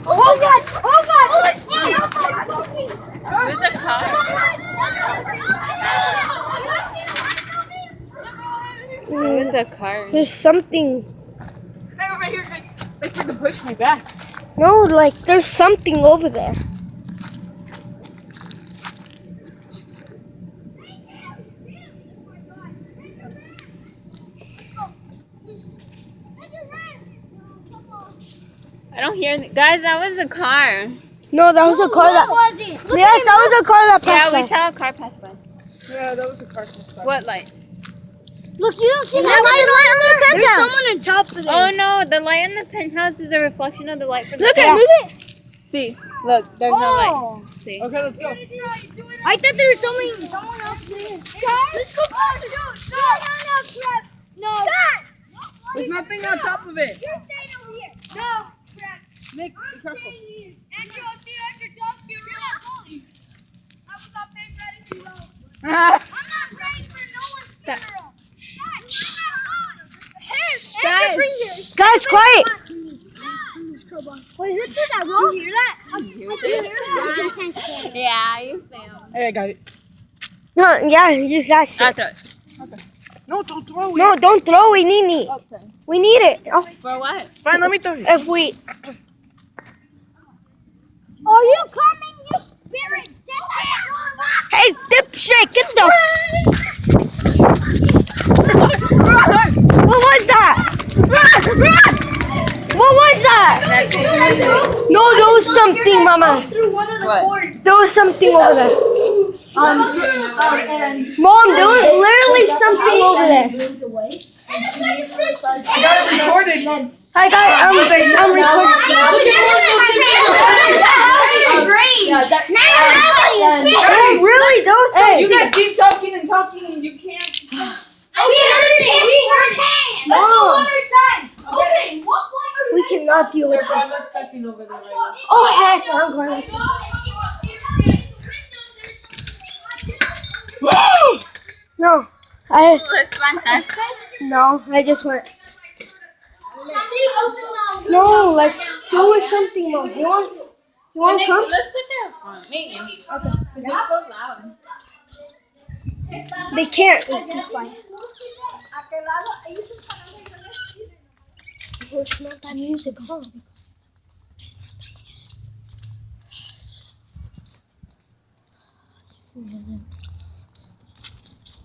Oh God! Oh God! Where's the car? Where's the car? There's something. Hey, over here, guys. Like for the push me back. No, like there's something over there. I don't hear any. Guys, that was a car. No, that was a car that. was it? Yes, that was a car that Yeah, passed we by. saw a car pass by. Yeah, that was a car inside. What light? Look, you don't see that light on the There's penthouse. someone on top of Oh no, the light in the penthouse is a reflection of the light from the Look penthouse. at it. See, look, there's no light. See. Okay, let's go. I thought there was someone else there. Let's go. No. There's nothing on top of it. You're staying over here. No. Nick, be careful. Andrew, don't be real. I was not being ready to roll. Ah, I'm not ready for no one's That- funeral. Guys, Guys, quiet. What is it through that roll? Do you hear that? yeah, you failed. hey, I got it. No, yeah, use that shit. That's No, don't throw it. No, don't throw it, Nini. okay. We need it. Oh, For what? Fine, let me throw it. if we. Are you coming, you spirit? Hey, dipshit, get the. What was that? What was that? No, there was something, Mama. What? There was something over there. Mom, there was literally something over there. I got it recorded. I got. I'm recording. Oh, really? There was You something. guys keep talking and talking and you can't. We heard it. Let's go one more time. Okay, what We cannot deal with I'm this. not checking over there right now. Oh heck, I'm going. No, It's fantastic. no, I just went. No, like there was something. Mom. You want to come? Let's put that front. Maybe. Okay. It's so loud. They can't. It's not that music, huh? It's not that music.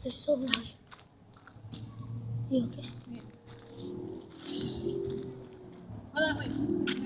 They're so loud. You okay? Hold on, wait.